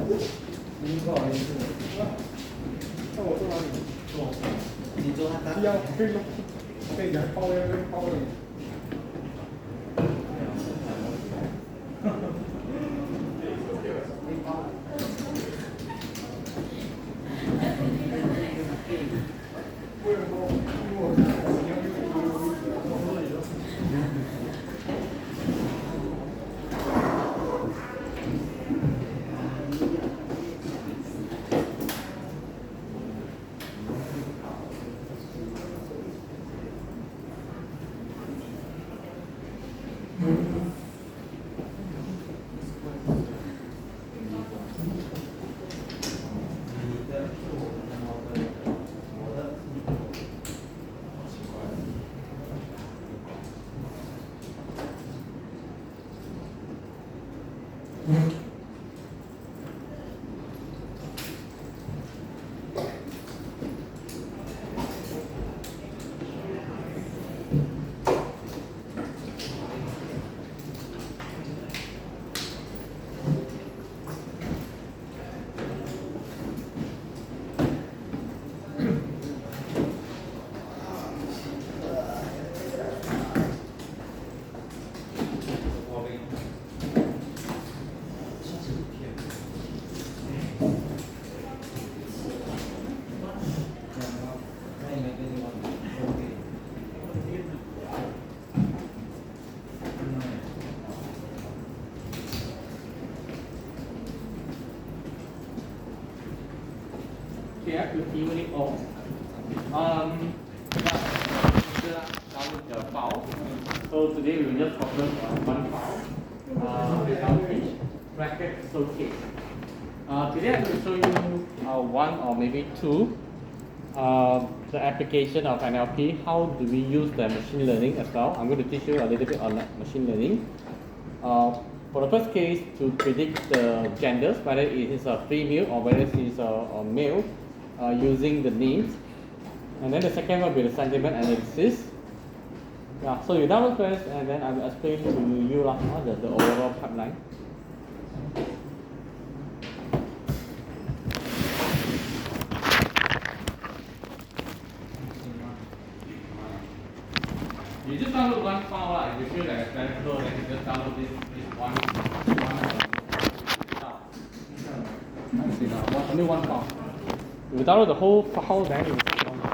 不好意思，那我坐哪里？你坐他需要可以吗？可以讲包要包的。Here to see it all. Download the file. So today we will just focus on one file. Outreach bracket showcase. Today I'm going to show you one or maybe two. The application of NLP. How do we use the machine learning as well? I'm going to teach you a little bit on machine learning. For the first case, to predict the genders, whether it is a female or whether it is a male, using the names. And then the second one will be the sentiment analysis. Yeah, so you download first, and then I will explain to you the overall pipeline. You just download one file, if you feel that it's very slow, then you just download this one only one file. If you download the whole file, then you will see one file.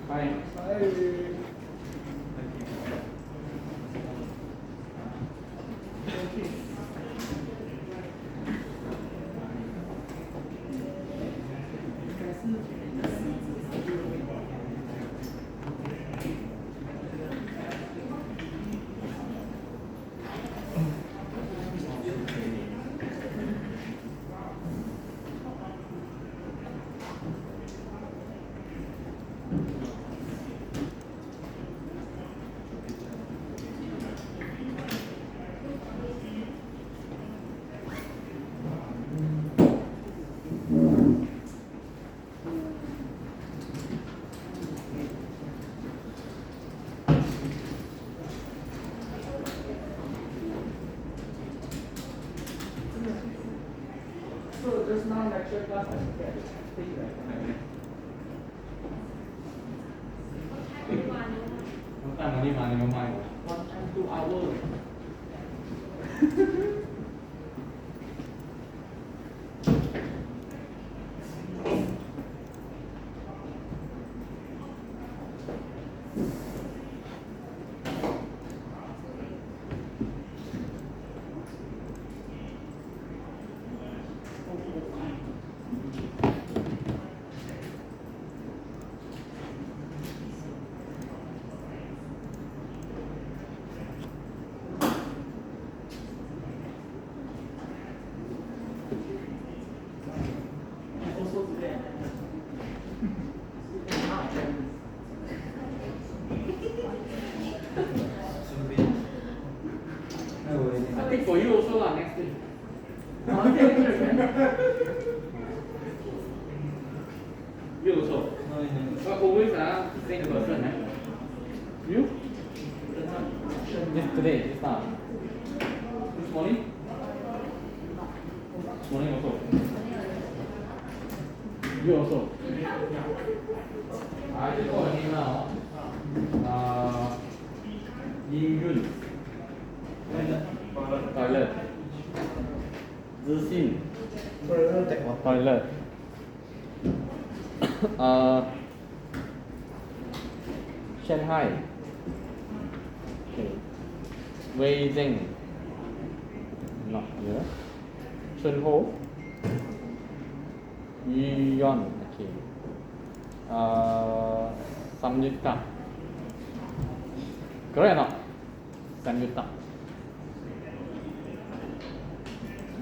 Bye. So just now lecture class I should get What time only money no mind. 1 time 2 hours. I think for you also next week. You also. But always same person, You? Yes, today, it's not. morning? This morning also. You also. I just call her name now. Yin Yun. Toilet. Zixin. Toilet. Shanghai. Okay. Wei Zheng. Not here. Chun Ho. Yu Yon. Okay. Samyutta. Correct or not? Samyutta.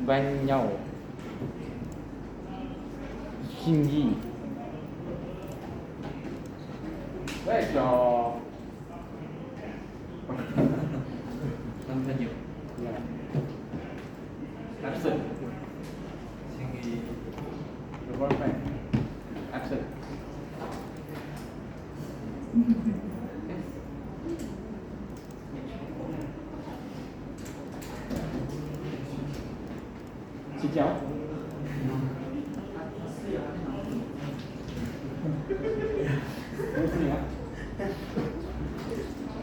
Ban Yao. Xin Yi. Where's your Năm thân nhiều. absent? Your boyfriend. Absent. Chị cháu.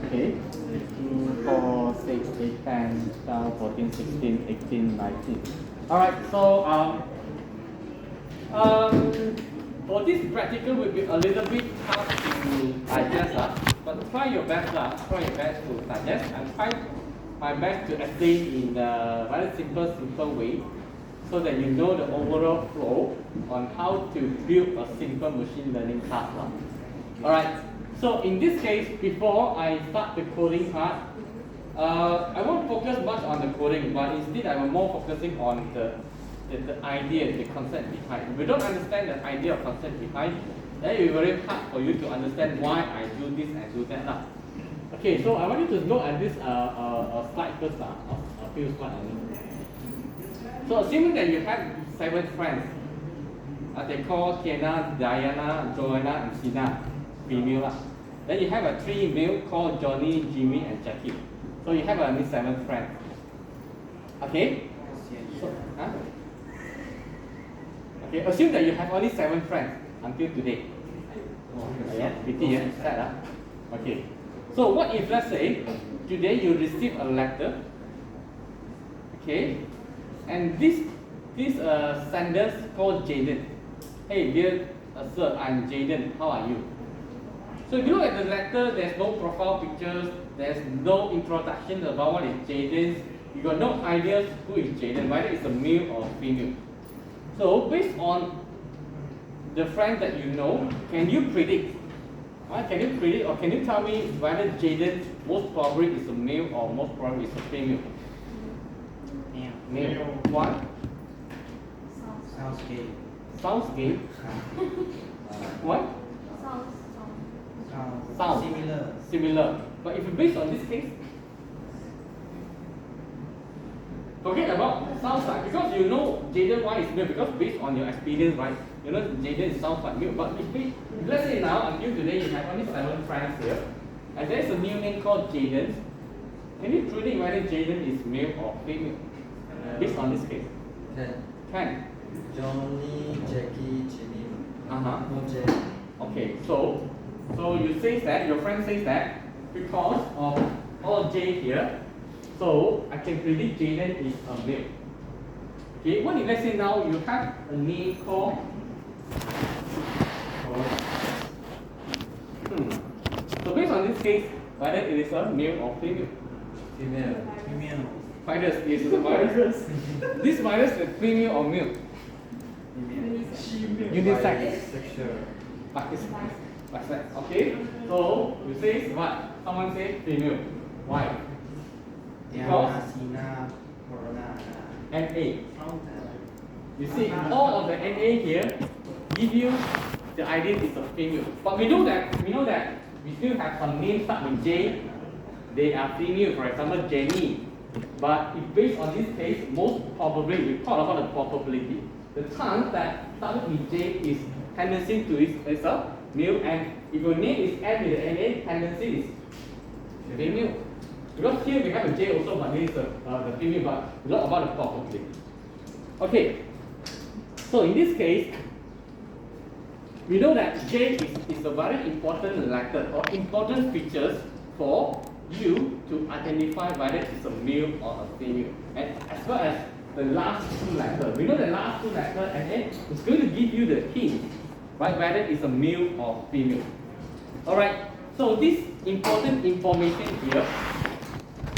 Okay. 2, 4, 6, 8, 10, 12, 14, 16, 18, 19. Alright, so for this practical will be a little bit tough to digest, but try your best to digest and try my best to explain in a very simple way so that you know the overall flow on how to build a simple machine learning task. Alright, so in this case, before I start the coding part, I won't focus much on the coding, but instead I will more focusing on the idea, the concept behind. If you don't understand the idea or concept behind, then it will be very hard for you to understand why I do this and do that. Okay, so I want you to look at this slide first, a few slides. So assuming that you have 7 friends, they call Tiana, Diana, Joanna, and Sina, female. Then you have a 3 male called Johnny, Jimmy, and Jackie. So you have only 7 friends. Okay? So, okay, assume that you have only 7 friends until today. Sad. Okay. So what if, let's say, today you receive a letter, okay, and this sender called Jaden. Hey, dear sir, I'm Jaden. How are you? So if you look at the letter, there's no profile pictures, there's no introduction about what is Jaden. You got no idea who is Jaden, whether it's a male or female. So based on the friend that you know, can you predict? Can you predict or can you tell me whether Jaden most probably is a male or most probably is a female? Male. What? Sounds gay. Sounds gay. What? Sounds similar. But if you based on this case, forget about sounds like, because you know Jaden why is male, because based on your experience, right? You know Jaden sounds like male. But if let's say now until today you have only 7 friends here, and there's a new name called Jaden, can you predict whether Jaden is male or female? Based on this case. Can. Johnny, Jackie, Jimmy. No J. Okay, so you say that, your friend says that, because of all J here, so I can predict Jaden is a male. Okay, what if let's say now you have a name called So based on this case, whether it is a male or female? Female. Virus is a virus. This virus is female or male? Unisex. Sexual. Okay, so you say what? Someone say female. Why? Diana, Sina, Corona. NA. You see, all of the NA here give you the idea it's a female. But we know that we still have some names start with J. They are female, for example, Jenny. But if based on this case, most probably, we talk about the probability. The chance that starting with J is tendency to is a male, and if your name is N with the NA, tendency is female. Because here we have a J also, but this is the female, but we don't about the probability. Okay, so in this case, we know that J is a very important letter or important features for you to identify whether it's a male or a female, and as well as the last two letters. We know the last two letters, and then it's going to give you the hint, right, whether it's a male or female. All right. So this important information here,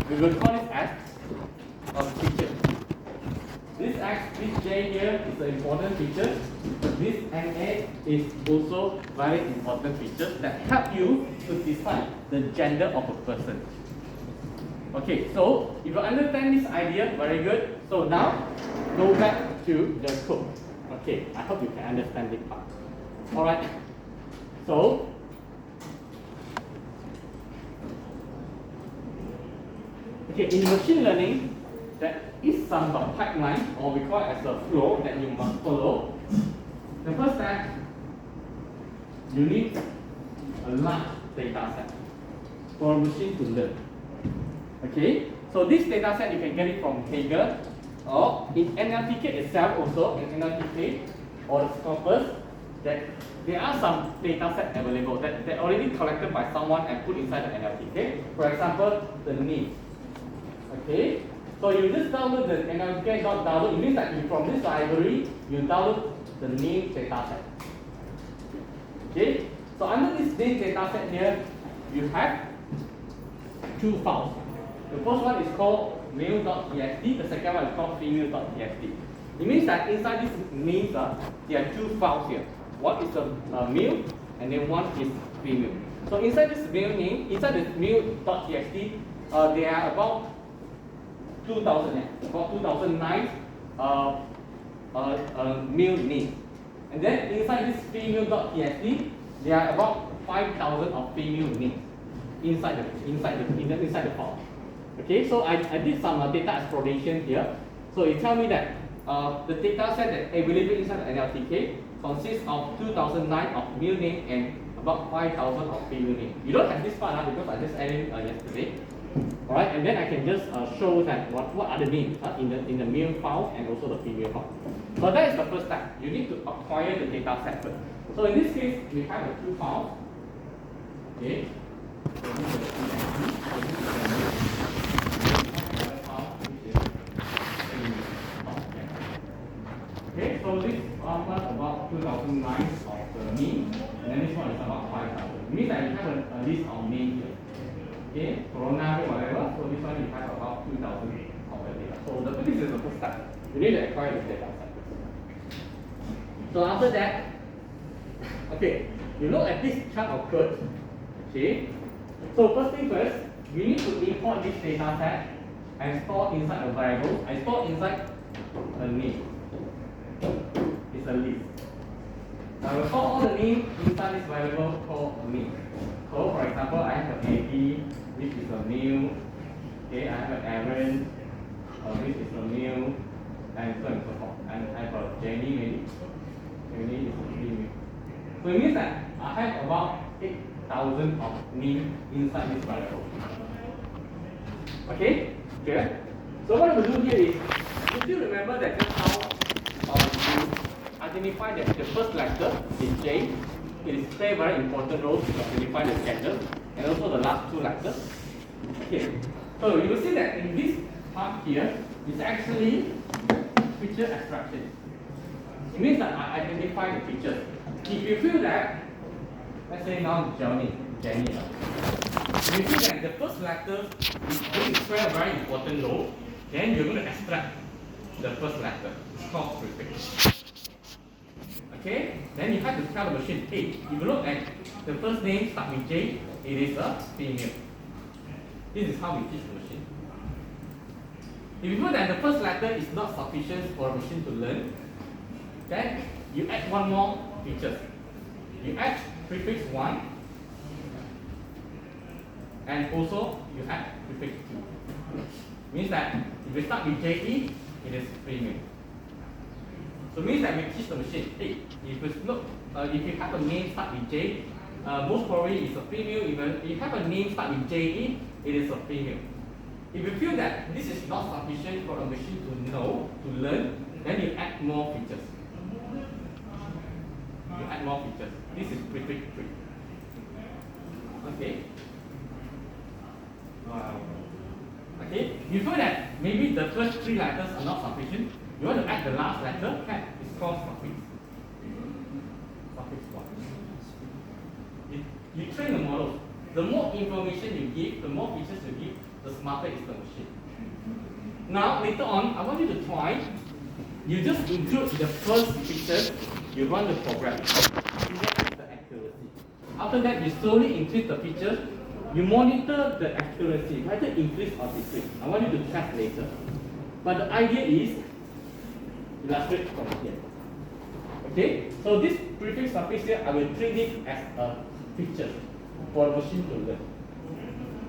we will call it as a feature. This J here is an important feature. This NA is also very important feature that help you to decide the gender of a person. Okay, so if you understand this idea, very good. So now go back to the code. Okay, I hope you can understand this part. All right. So okay, in machine learning, there is some pipeline, or we call it as a flow that you must follow. The first step, you need a large data set for a machine to learn. Okay, so this data set you can get it from Hager, or in NLTK itself also, in NLTK or the Scopus, that there are some data set available that already collected by someone and put inside the NLTK. For example, the name. Okay, so you just download the NLTK.download. It means that from this library, you download the name data set. Okay, so under this name data set here, you have two files. The first one is called male.txt, the second one is called female.txt. It means that inside these names, there are two files here. One is a male, and then one is female. So inside this male name, inside the male.txt, there are about 2009 male names. And then inside this female.txt, there are about 5,000 of female names inside the file. Okay, so I did some data exploration here. So it tells me that the data set that available inside the NLTK consists of 2009 of male name and about 5,000 of female name. You don't have this part because I just added yesterday. All right, and then I can just show that what are the names in the male file and also the female file. So that is the first step. You need to acquire the data set first. So in this case, we have the two files. Okay. Okay, so this one about 2009 of the mean, and then this one is about 5,000. It means that you have a list of names here. Okay, corona or whatever. So this one you have about 2,000 of the data. So this is the first step. You need to acquire the data set. So after that, okay, you look at this chart of code. Okay, so first thing first, we need to import this data set and store inside a variable. I store inside a name. It's a list. I will store all the names inside this variable called name. So for example, I have an AB, which is a male. Okay, I have an Aaron, which is a male, and so on and so forth. And I have a Jenny, maybe. Jenny is a female. So it means that I have about 8,000 of names inside this variable. Okay, clear? So what I will do here is, you still remember that just how you identify that the first letter is J. It is play a very important role to identify the gender, and also the last two letters. Okay, so you will see that in this part here, it's actually feature extraction. It means that I identify the features. If you feel that, let's say now Jenny. If you feel that the first letter is going to play a very important role, then you're going to extract the first letter. It's called prefix. Okay, then you have to tell the machine, hey, if you look at the first name start with J, it is a female. This is how we teach the machine. If you feel that the first letter is not sufficient for a machine to learn, then you add one more feature. You add prefix 1, and also you add prefix 2. Means that if you start with JE, it is female. So it means that we teach the machine, hey, if you have a name start with J, most probably it's a female. If you have a name start with JE, it is a female. If you feel that this is not sufficient for a machine to know, to learn, then you add more features. You add more features. This is prefix 3. Okay. Wow. Okay. You feel that maybe the first 3 letters are not sufficient. You want to add the last letter. It's called suffix. Suffix 1. You train the model. The more information you give, the more features you give, the smarter is the machine. Now later on, I want you to try. You just include the first features. You run the program. That is the accuracy. After that, you slowly increase the features. You monitor the accuracy, whether increase or decrease. I want you to test later. But the idea is illustrate from here. Okay? So this prefix suffix here, I will treat it as a feature for a machine to learn.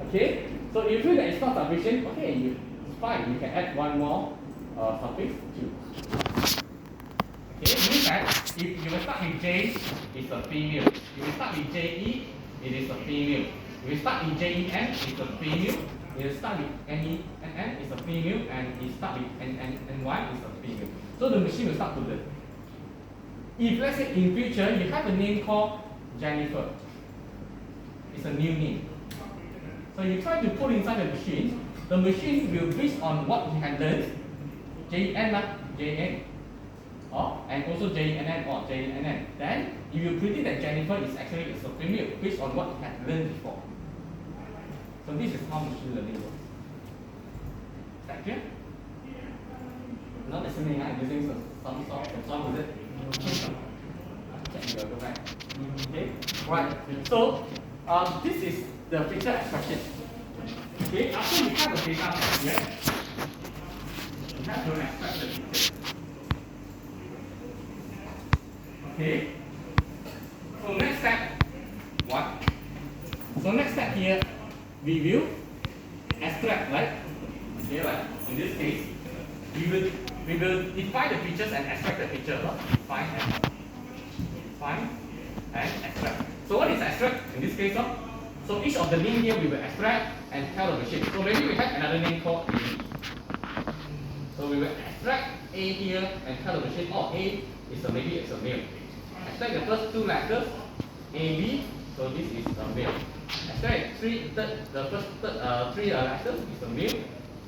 Okay? So if you feel that it's not sufficient, okay, it's fine. You can add one more suffix 2. Okay? Means that if you will start with J, it's a female. If you start with JE, it is a female. If you start with JEN, it's a female. If you start with NENN, it's a female. And if you start with NNY, it's a female. So the machine will start to learn. If let's say in future you have a name called Jennifer, it's a new name. So you try to put inside the machine will based on what you have learned, JN, and also JNN or JNN. Then if you predict that Jennifer is actually a female based on what you have learned before. So this is how machine learning works. Is that clear? Not listening, I'm using some sort of song, is it? Check, go back. Okay, right. So this is the feature extraction. Okay, after we have the data here, we have to extract the feature. Okay. So next step, what? So next step here, we will extract, right? Okay, right? In this case, we will define the features and extract the feature. Define and extract. So what is extract in this case? So each of the name here we will extract and tell the machine. So maybe we have another name called A. So we will extract A here and tell the machine, oh, A is maybe it's a male. Extract the first 2 letters, AB. So this is a male. Extract the first 3 letters is a male.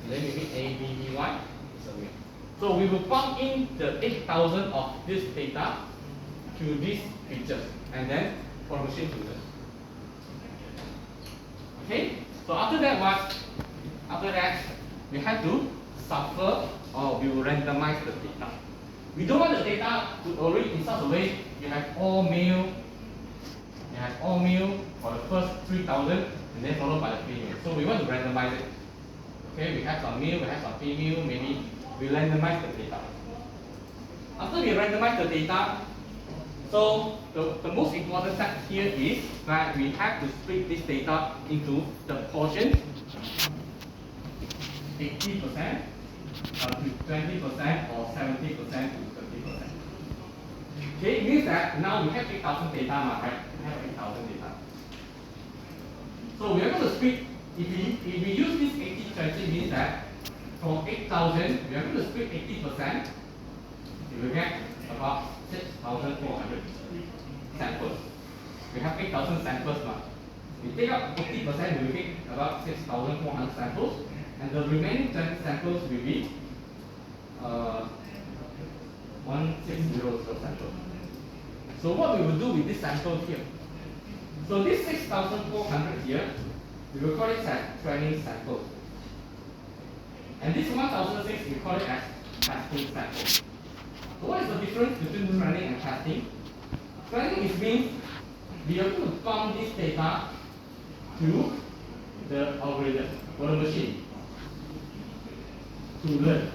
And then maybe ABBY is a male. So we will pump in the 8,000 of this data to these features, and then for machine to learn. Okay. So after that, what? After that, we have to suffer or we will randomize the data. We don't want the data to already in such a way you have all male. You have all male for the first 3,000 and then followed by the female. So we want to randomize it. Okay, we have some male, we have some female, maybe we randomize the data. After we randomize the data, so the most important step here is that we have to split this data into the portions, 80% to 20% or 70% to 30%. Okay, it means that now we have 8,000 data, right? We have 8,000 data. So we are going to split, if we use this 80-20, means that from 8,000, we are going to split 80%, we will get about 6,400 samples. We have 8,000 samples now. We take out 80%, we will get about 6,400 samples, and the remaining 20 samples will be 1600 samples. So what we will do with this sample here? So this 6,400 here, we will call it as training sample. And this 1,006 we call it as testing sample. So what is the difference between training and testing? Training means we are going to pump this data to the algorithm or the machine to learn.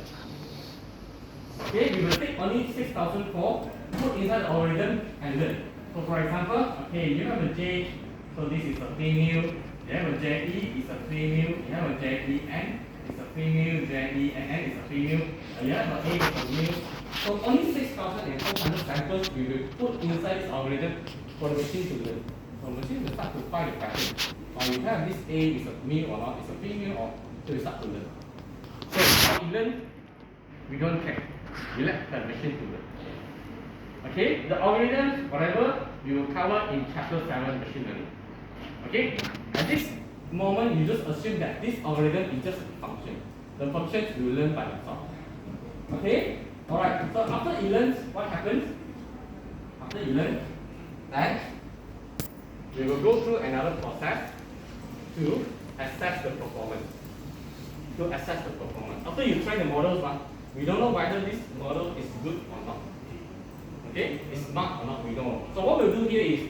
Okay, we will take only 6,004, put inside the algorithm and learn. So for example, okay, you have a J, so this is a female. You have a JE, it's a female. You have a JEN, it's a female. JENN is a female. You have a A, it's a male. So only 6,400 samples we will put inside this algorithm for the machine to learn. So the machine will start to find the pattern. Or you have this A is a male or not, it's a female or So you start to learn. So how you learn, we don't care. We let the machine to learn. Okay, the algorithms, whatever, we will cover in chapter 7 machine learning. Okay, at this moment, you just assume that this algorithm is just a function. The functions will learn by themselves. Okay, alright, so after it learns, what happens? After it learns, then we will go through another process to assess the performance. After you train the models, we don't know whether this model is good or not. Okay, it's smart or not, we don't know. So what we'll do here is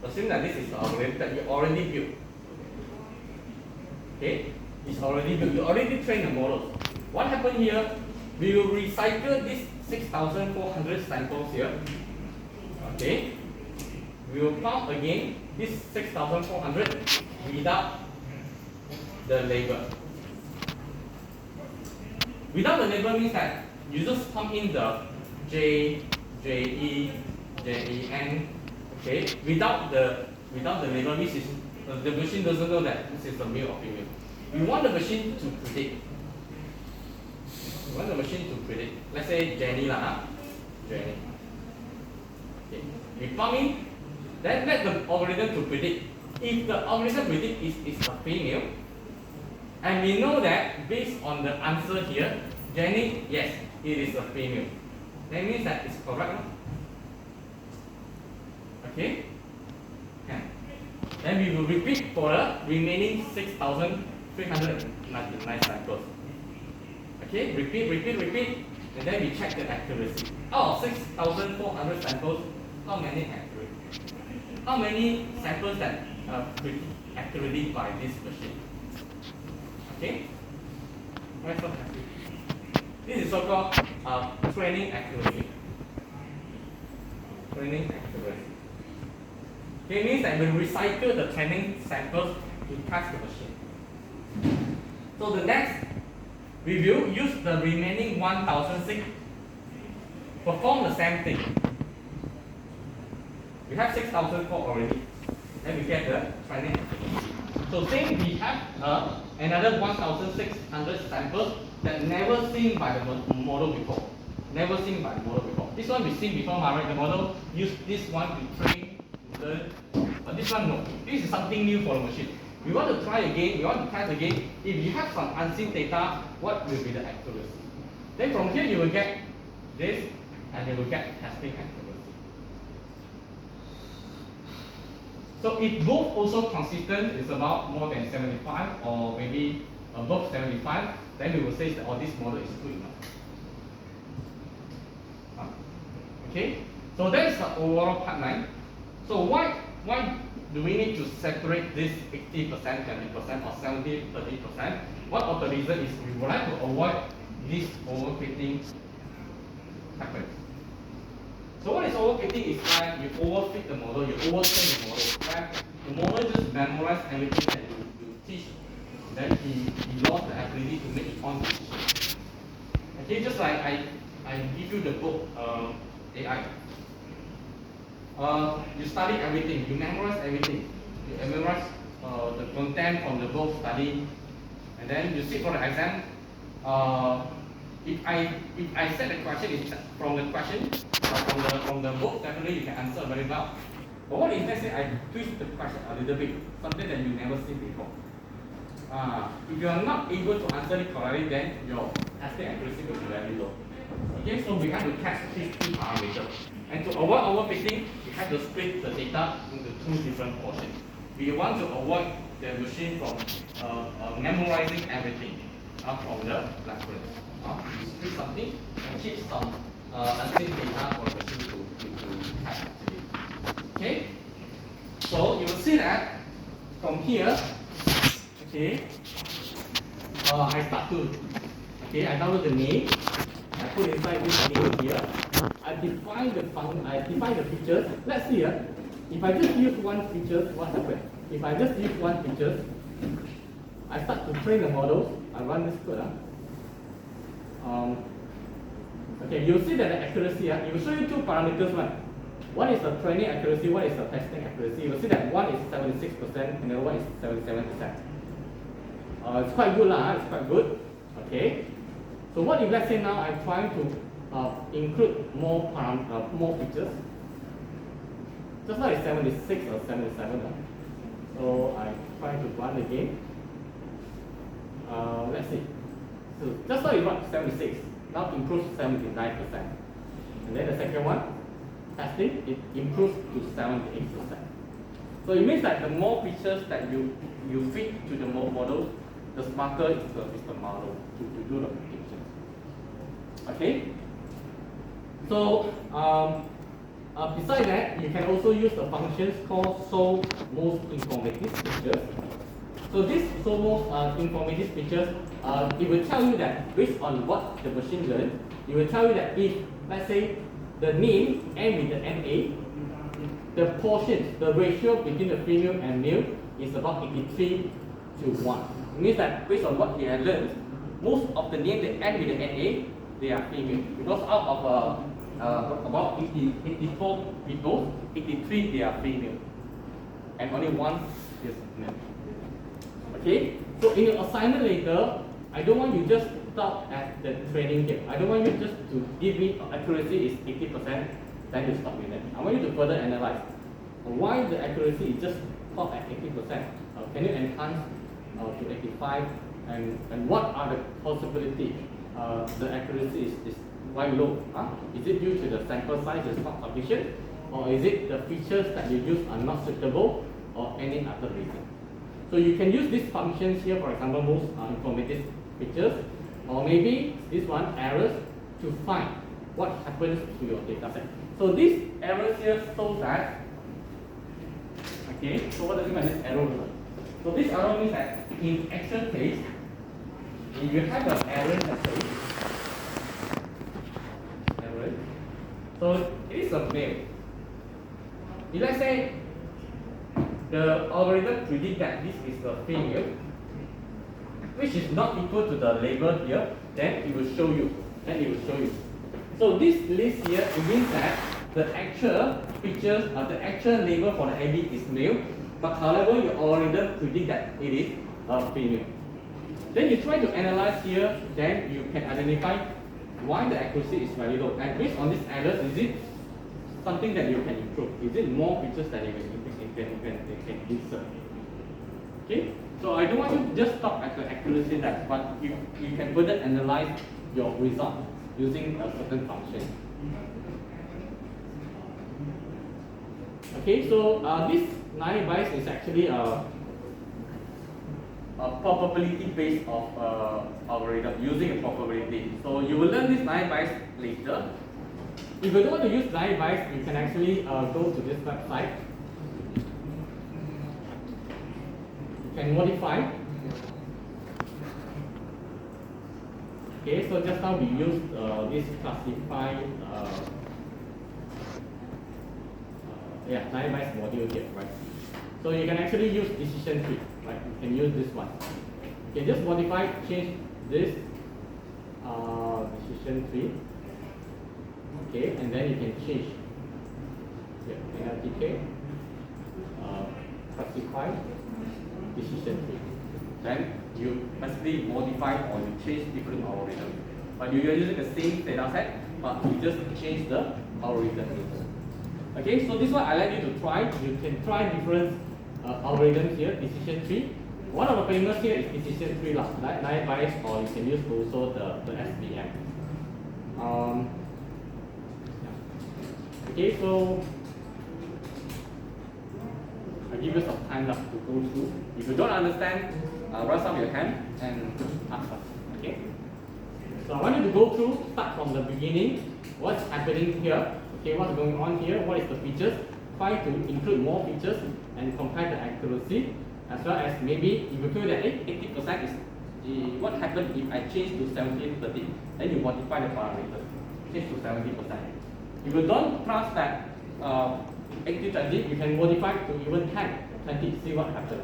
assume that this is the algorithm that you already built. Okay, it's already built. You already trained the models. What happened here? We will recycle these 6,400 samples here. Okay, we will count again this 6,400 without the label. Without the label means that you just pump in the J, JE, JEN. Okay, without the label means the machine doesn't know that this is a male or female. We want the machine to predict. Let's say Jenny Jenny. Okay. We pump in, then let the algorithm to predict. If the algorithm predict is a female, and we know that based on the answer here, Jenny, yes, it is a female. That means that it's correct. Okay? Yeah. Then we will repeat for the remaining 6,399 samples. Okay, repeat, and then we check the accuracy. Out of 6,400 samples, how many accurate? How many samples that are accurately by this machine? Okay? Why so happy? This is so-called training accuracy. Okay, means that we recycle the training samples to test the machine. So the next, we will use the remaining 1,006, perform the same thing. We have 6,004 already. Then we get the training accuracy. So say we have another 1,600 samples that never seen by the model before. This one we've seen before, right? The model used this one to train, to learn. But this one, no. This is something new for the machine. We want to try again, we want to test again. If you have some unseen data, what will be the accuracy? Then from here you will get this, and you will get testing accuracy. So if both also consistent, is about more than 75 or maybe above 75, then we will say that this model is good enough. Okay, so that is the overall pipeline. So why do we need to separate this 80%, 20% or 70, 30%? One of the reasons is we would like to avoid this overfitting happens. So what is overfitting is when you overfit the model, you overtrain the model. When the model just memorize everything that you teach, then he lost the ability to make his own decision. Okay, just like I give you the book AI. You study everything, you memorize everything. You memorize the content from the book, study, and then you sit for the exam. If I set the question is from the question from the book, definitely you can answer very well. But what if let's say I twist the question a little bit, something that you never seen before? If you are not able to answer it correctly, then your testing accuracy will be very low. Okay, so we have to test these two parameters. And to avoid overfitting, we have to split the data into two different portions. We want to avoid the machine from memorizing everything from the reference. We split something and keep some unseen data for the machine to test actually. Okay, so you will see that from here. Okay, I start to. Okay, I download the name. I put inside this name here. I define the features. Let's see here. If I just use one feature, what happens? If I just use one feature, I start to train the model. I run this code. Okay, you'll see that the accuracy. It will show you two parameters. One is the training accuracy. One is the testing accuracy. You'll see that one is 76%, and the other one is 77%. It's quite good lah, it's quite good. Okay. So what if let's say now I'm trying to include more features. Just now it's 76 or 77. So I try to run again. Let's see. So just now it run 76. Now it improves 79%. And then the second one, testing, it improves to 78%. So it means that the more features that you feed to the model, the smarter is the model to do the predictions. Okay. So besides that, you can also use the functions called show most informative features. So this show most informative features, it will tell you that based on what the machine learns, it will tell you that if let's say the name end with the NA, the portion, the ratio between the female and male is about 83 to 1. It means that based on what he has learned, most of the names that end with the NA, they are female. Because out of about 84 people, 83 they are female. And only one is male. Okay? So in your assignment later, I don't want you just stop at the training here. I don't want you just to give me accuracy is 80%, then you stop with that. I want you to further analyze why the accuracy is just stop at 80%. Can you enhance to 85? And what are the possibilities? The accuracy is quite low. Is it due to the sample size is not sufficient? Or is it the features that you use are not suitable? Or any other reason? So you can use these functions here, for example, most informative features, or maybe this one, errors, to find what happens to your data set. So these errors here shows that, okay, so what does it mean by this error? So this error means that in actual case, if you have an error, let's say, error, so it is a male. If let's say the algorithm predicts that this is a female, which is not equal to the label here, then it will show you. So this list here, it means that the actual features or the actual label for the AB is male, but however your algorithm predicts that it is a female. Then you try to analyze here, then you can identify why the accuracy is very low. And based on these errors, is it something that you can improve? Is it more features that you can insert? Okay? So I don't want you to just stop at the accuracy that, but you can further analyze your result using a certain function. Okay, so this naive Bayes is actually a probability-based of algorithm using a probability. So you will learn this naive Bayes later. If you don't want to use naive Bayes, you can actually go to this website. You can modify. Okay, so just now we used this classified naive Bayes module here, right? So you can actually use decision tree, right? You can use this one. Okay, just modify, change this decision tree. Okay, and then you can change NLTK, classify, decision tree. Then you basically modify or you change different algorithms. But you are using the same data set, but you just change the algorithm. Okay, so this one I like you to try. You can try different algorithms here, decision tree. One of the famous here is decision tree, naive Bayes, or you can use also the SVM. Okay, so I give you some time to go through. If you don't understand, raise up your hand and ask us. Okay. So I want you to go through, start from the beginning. What's happening here? Okay, what's going on here? What is the features? Try to include more features and compare the accuracy, as well as maybe if you feel that 80% is what happened if I change to 70-30, then you modify the parameters, change to 70%. If you don't trust that 80-20, you can modify to even 10-20, see what happens.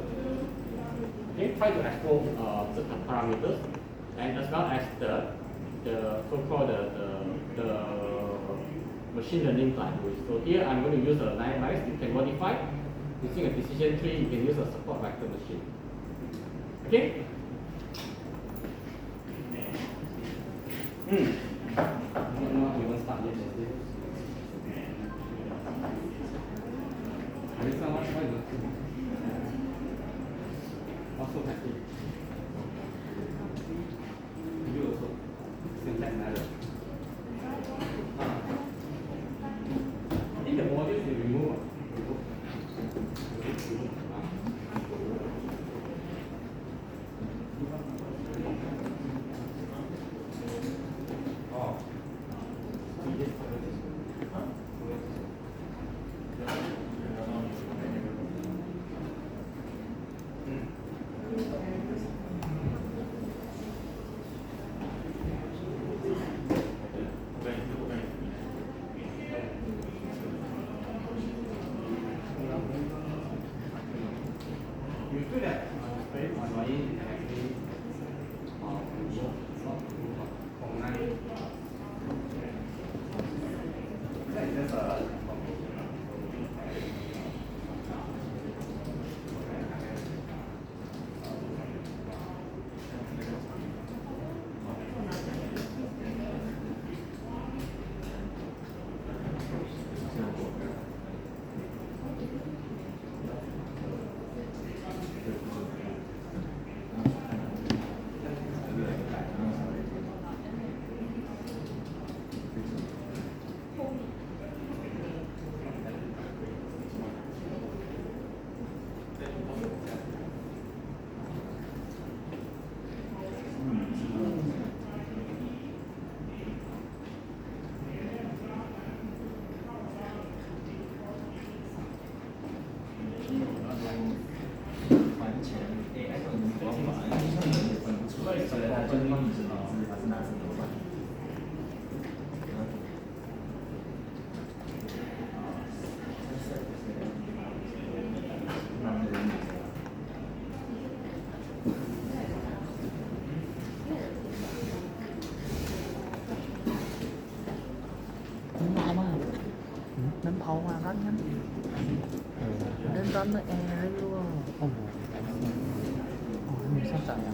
Okay, try to explore certain parameters, and as well as the so-called the machine learning language. So here I'm going to use a naive Bayes. You can modify using a decision tree. You can use a support vector machine. Okay. We won't start yet. Also happy. You also. Syntax matter. I think the modules you remove. You feel that space on my actually that's a Nên thâu mà rất nhanh. Nên run nó e luôn. Ồ, mình sắp chạy à?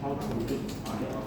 How to do this kind of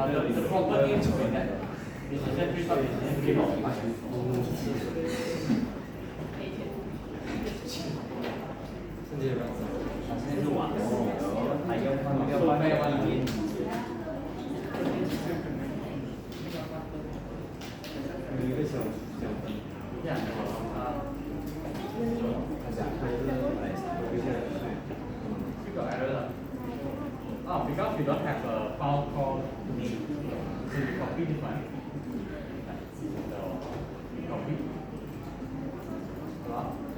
The property is that decision tree called decision tree of life. Oh, because we don't have a file called name, so we copy this one. So, copy.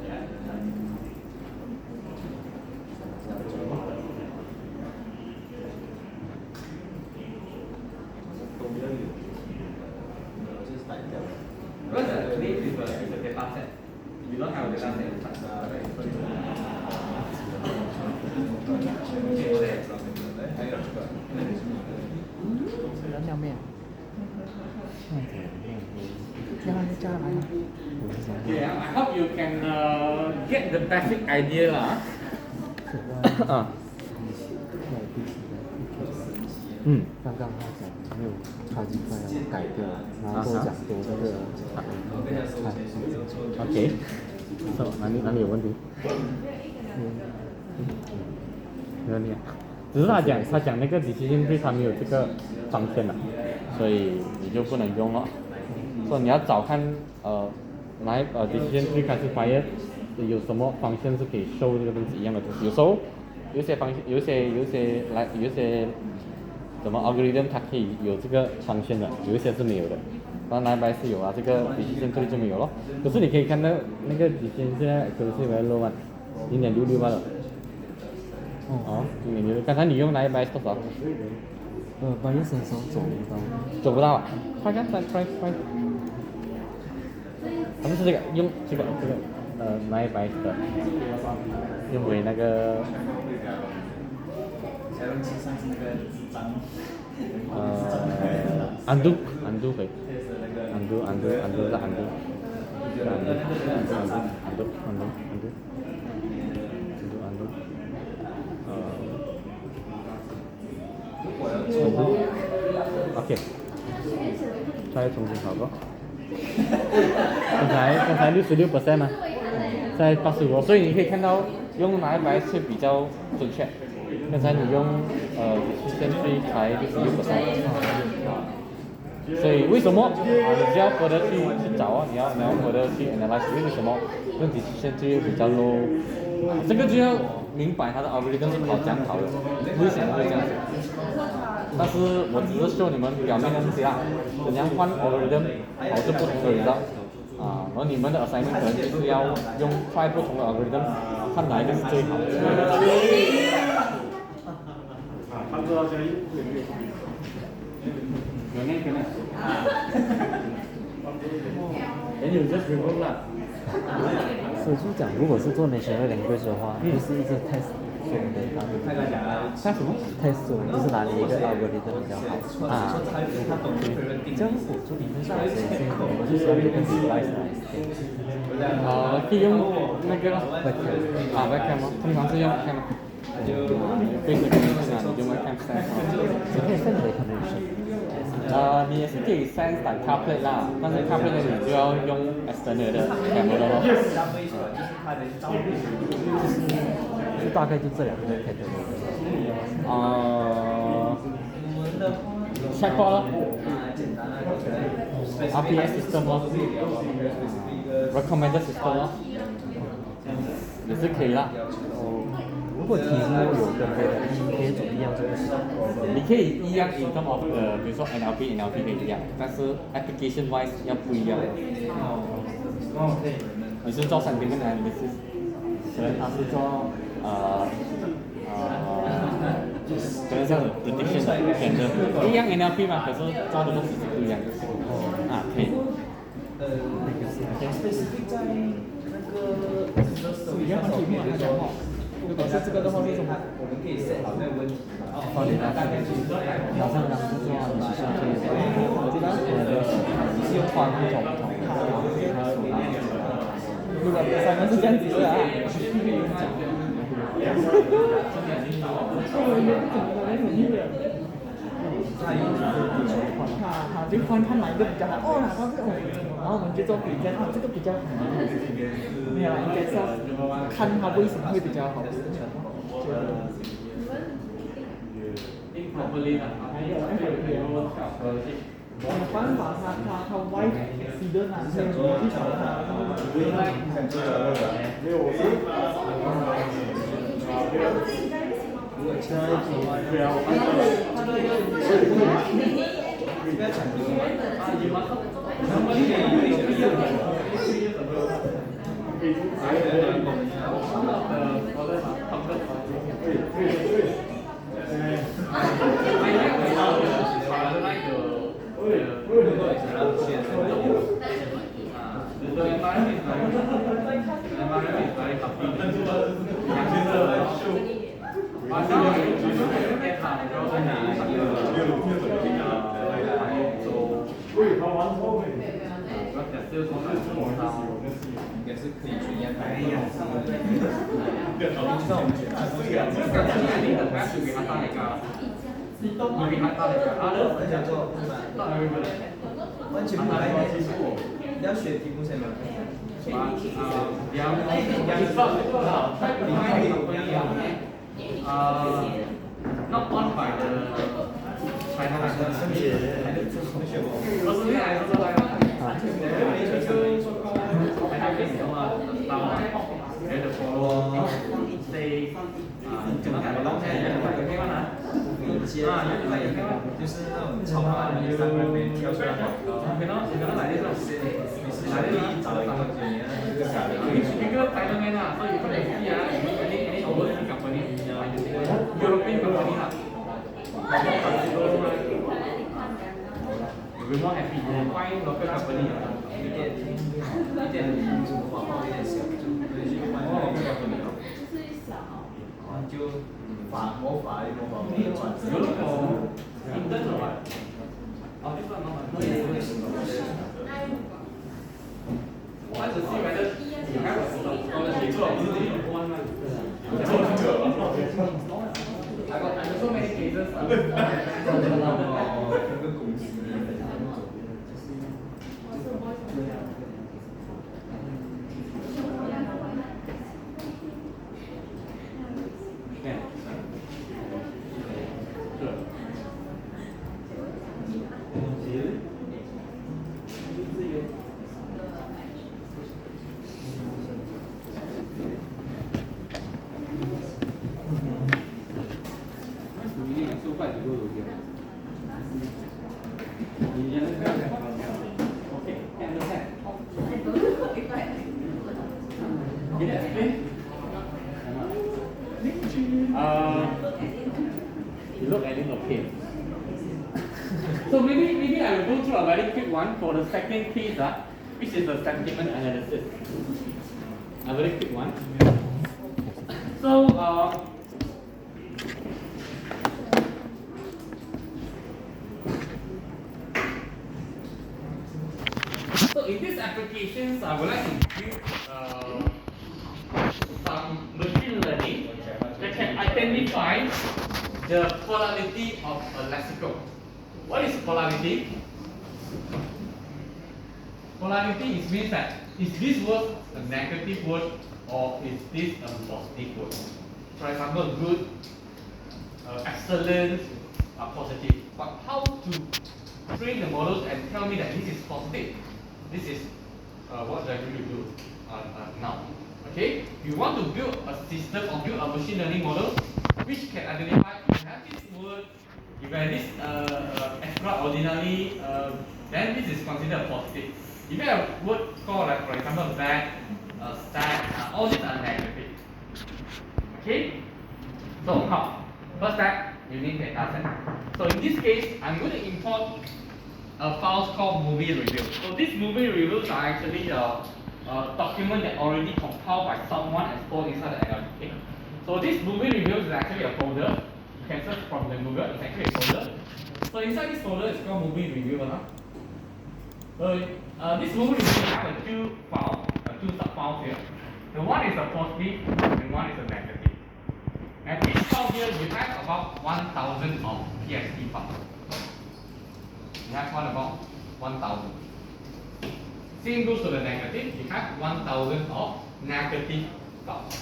Yeah. Because the name is a data set. We don't have a data set. 然料面，加来啊！ Yeah, I hope you can get the basic idea lah. 啊。刚刚他讲没有超级快要改掉，然后跟我讲多这个OK， 哪里有问题？没问题啊。只是他讲那个 decision tree 它没有这个方向了，所以你就不能用了。所以你要找看decision tree classifier 有什么方向是可以 show 这个东西一样的东西。有时候有些什么 algorithm 它可以有这个方向的，有一些是没有的。然后900是有啊，这个 decision tree 就没有咯。可是你可以看到那个 decision 现在 accuracy very low 啊，0.66罢了。哦，0.66。刚才你用900多少8月身上走不到啊？快看，try。不是这个，用这个900的，用回那个undo 回 undo 再 undo。OK， 再重新考过。刚才66%嘛，在85%，所以你可以看到用900是比较准确。刚才你用decision tree 才66%。所以为什么你要further去找啊？你要further去 analyze， 为什么用 decision tree 比较 low？ 这个就要明白它的 algorithm 是跑怎样跑的，为什么会这样子？但是我只是show你们表面的东西啦，怎样换 algorithm 跑出不同的 result 啊，然后你们的 assignment 可能就是要用try不同的 algorithm， 看哪一个是最好的。他知道现在有那个呢？And you just remove 啦。所以就讲，如果是做 natural language 的话，不是一直 test 说的test 什么 ？test 说就是哪里一个 algorithm 比较好啊？这样我做理论上我就需要一个 device 来 test。可以用那个webcam 吗？通常是用 webcam。basic 你就 webcam sense 只可以 send recommendation。你也是可以 sense 打 calculate 啦，但是 calculate 你就要用 external 的 camera 咯。就大概就这两个 category。chatbot 咯，RPS system 咯，recommended system 咯，也是可以啦。果题目有跟别的可以做一样，就是你可以一样 in terms of 比如说 NLP 可以一样，但是 application wise 要不一样。你是做sentiment analysis，可能他是做可能这样子 prediction 选择一样 NLP 嘛，可是做的东西是不一样的。啊，可以。你要换题目还是什么？如果是这个的话是什么？我们可以设好那个问题，放给他，马上让他做，你是可以，我记得你是用宽不同，如果三个是这样子的啊。他就看哪一个比较好，哦，哪个是然后我们就做比较，这个比较好。没有，应该是要看他为什么会比较好。还有我的办法，他歪死的男生，我去找他，应该是可以去验完全不来你要选题目先吗？not on by the China就是那种超慢的3个人跳出来广告，可能来这种来这里找一个东西，这个假的。一个台湾人啊，所以可能是啊，你我是company， European company 啦。We more happy find local company 一点广告有点小，就回去换那个 company 了。就模仿一个模仿。有那个 intern 的话，哦，这算吗？我只是觉得你还有写作，不是自己关吗？I got so many cases. You look at it okay. So maybe I will go through a very quick one for the second case, which is the sentiment analysis. A very quick one. So so in these applications, I would like to give some machine learning that can identify the polarity of a lexical. What is polarity? Polarity means that is this word a negative word or is this a positive word? For example, good, excellent, positive. But how to train the models and tell me that this is positive? This is what I'm going to do now. Okay, you want to build a system or build a machine learning model which can identify if you have this word, if you have this extraordinary, then this is considered positive. If you have a word called, like for example, bad, sad, all these are negative. Okay, so how? First step, you need data set. So in this case, I'm going to import a file called movie review. So these movie reviews are actually a document that already compiled by someone and stored inside the NLP. So this movie reviews is actually a folder. You can search from the Google. It's actually a folder. So inside this folder, it's called movie review. So this movie review has two files, two sub-files here. The one is a positive and one is a negative. And each file here, we have about 1,000 of PXT files. We have about 1,000. Same goes to the negative. You have 1,000 of negative files.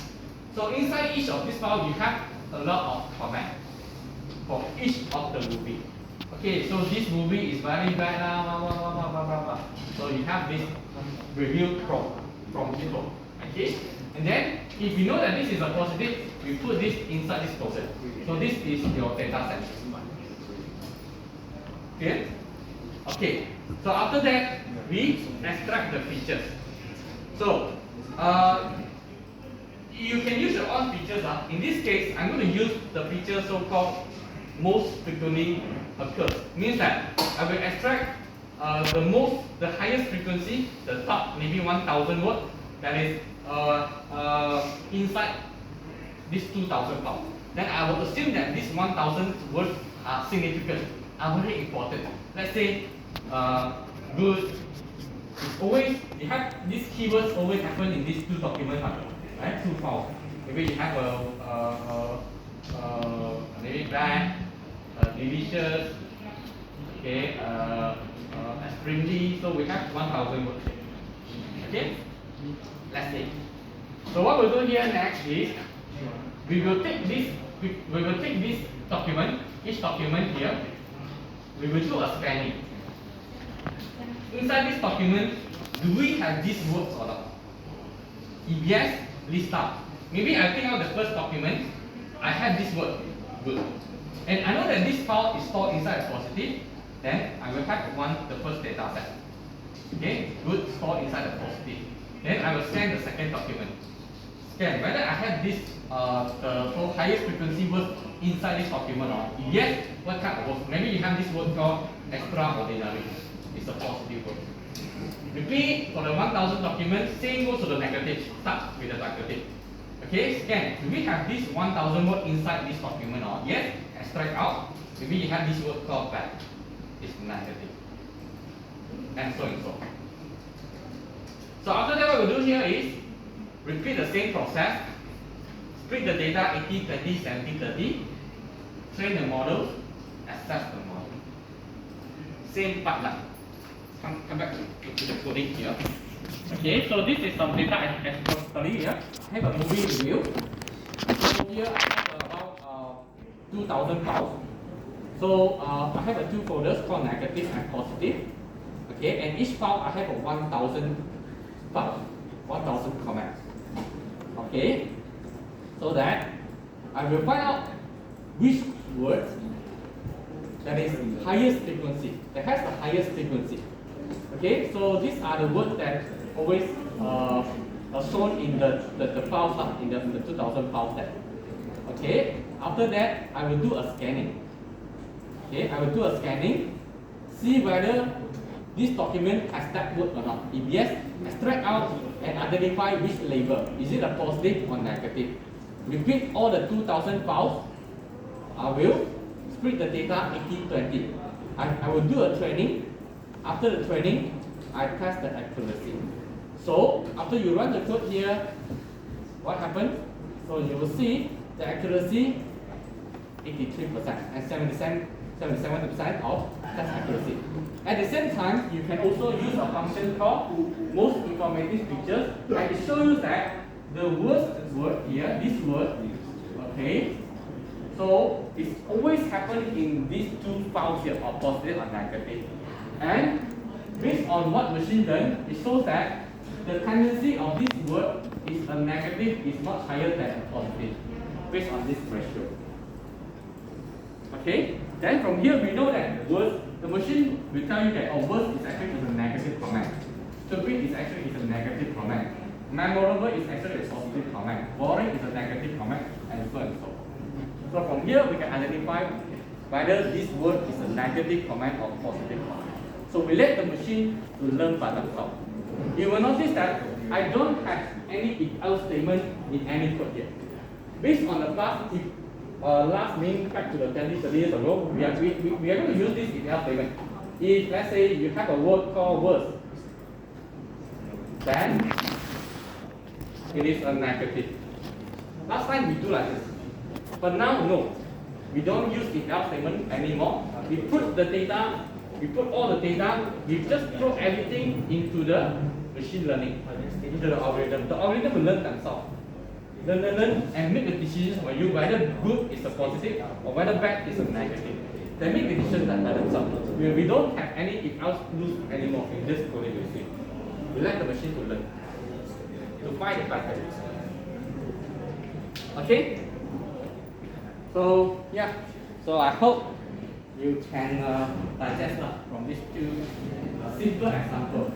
So inside each of these files, you have a lot of comments for each of the movie. Okay, so this movie is very bad, blah, blah, blah, blah. So you have this review from people. Okay, and then if you know that this is a positive, you put this inside this folder. So this is your data set. Okay. Okay, so after that, we extract the features. So, you can use your own features. In this case, I'm going to use the feature so-called most frequently occurs. Means that I will extract the highest frequency, the top maybe 1,000 word that is inside this 2,000 files. Then I will assume that these 1,000 words are significant, are very important. Let's say good. It's always, you have these keywords always happen in these two documents, right? Two files. Maybe you have maybe bad, delicious, okay, extremely. So we have 1,000 words. Okay, let's see. So what we'll do here next is we will take this document, each document here. We will do a scanning. Inside this document, do we have these words or not? If yes, list out. Maybe I take out the first document, I have this word, good. And I know that this file is stored inside a positive, then I will have the first data set. Okay, good, stored inside the positive. Then I will scan the second document. Scan whether I have this the highest frequency word inside this document or not. If yes, what kind of word? Maybe you have this word called extraordinary. It's a positive word. Repeat for the 1,000 documents, same goes to the negative. Start with the negative. Okay, scan. Do we have this 1,000 word inside this document or yes? Extract out. Maybe you have this word called bad. It's negative. And so and so. So after that, what we'll do here is repeat the same process. Split the data 80, 20, 70, 30. Train the model. Assess the model. Same pattern. Come back to the coding here. Okay, so this is some data I study here. I have a movie review. So here I have about 2,000 files. So I have two folders called negative and positive. Okay, and each file I have 1,000 files, 1,000 comments. Okay, so that I will find out which words that is highest frequency, that has the highest frequency. Okay, so these are the words that always are shown in the files, in the 2,000 files set. Okay, after that I will do a scanning. Okay, I will do a scanning, see whether this document has that word or not. If yes, extract out and identify which label. Is it a positive or negative? Repeat all the 2,000 files. I will split the data 80-20. I will do a training. After the training, I test the accuracy. So after you run the code here, what happens? So you will see the accuracy 83% and 77% of test accuracy. At the same time, you can also use a function called most informative features, and it shows that the worst word here, this word, okay, so it's always happening in these two files here, or positive or negative. And based on what machine learned, it shows that the tendency of this word is a negative is much higher than a positive, based on this ratio. Okay? Then from here we know that words, the machine will tell you that words is actually a negative comment. Stupid is actually a negative comment. Memorable is actually a positive comment. Boring is a negative comment, and so and so. So from here we can identify whether this word is a negative comment or positive comment. So we let the machine to learn by themselves. You will notice that I don't have any if else statement in any code here. Based on the last mean back to the 30 years ago, we are going to use this if else statement. If let's say you have a word called words, then it is a negative. Last time we do like this, but now no. We don't use if else statement anymore. We put the data, we put all the data, we just throw everything into the machine learning, into the algorithm. The algorithm will learn themselves. Learn and make the decisions for you whether good is a positive or whether bad is a negative. They make the decisions by themselves. We don't have any if else rules anymore in this coding you see. We let the machine to learn, to find the patterns. Okay? So yeah, so I hope you can digest from these two simple examples.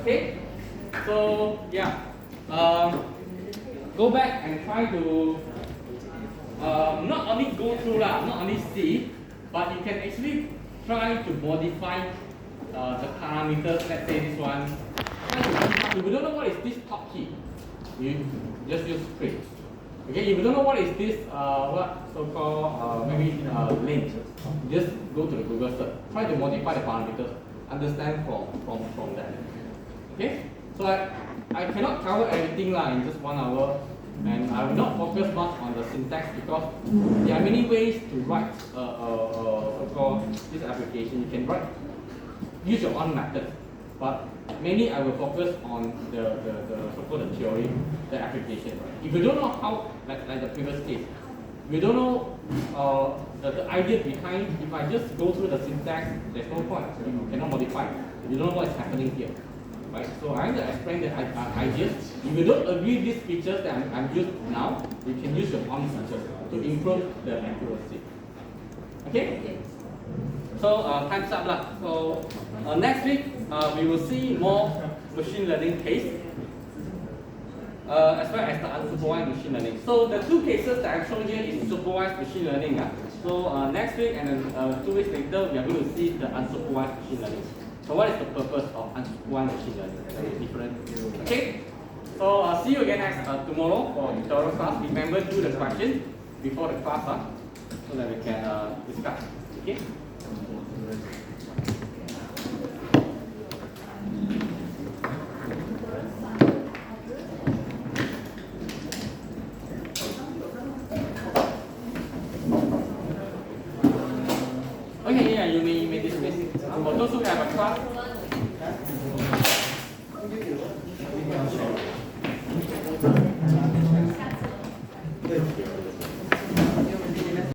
Okay, so yeah, go back and try to not only go through not only see, but you can actually try to modify the parameters. Let's say this one. If you don't know what is this top key, you just use script. Okay, if you don't know what is this what so-called maybe link, just go to the Google search. Try to modify the parameters. Understand from that. Okay, so I cannot cover everything in just 1 hour, and I will not focus much on the syntax because there are many ways to write so-called this application. You can use your own method, but mainly I will focus on the so-called the theory, the application. If you don't know how, like the previous case, you don't know the idea behind. If I just go through the syntax, there's no point. You cannot modify. You don't know what's happening here. Right? So I am to explain the ideas. If you don't agree with these features that I'm using now, you can use your own features to improve the accuracy. Okay? So time's up lah. So next week we will see more machine learning case, as well as the unsupervised machine learning. So the two cases that I've shown here is supervised machine learning. So next week and then 2 weeks later we are going to see the unsupervised machine learning. So what is the purpose of unsupervised machine learning? Very different. Okay. So see you again next tomorrow for tutorial class. Remember do the question before the class, so that we can discuss. Okay. Okay, yeah, you may dismiss. For those who have a class.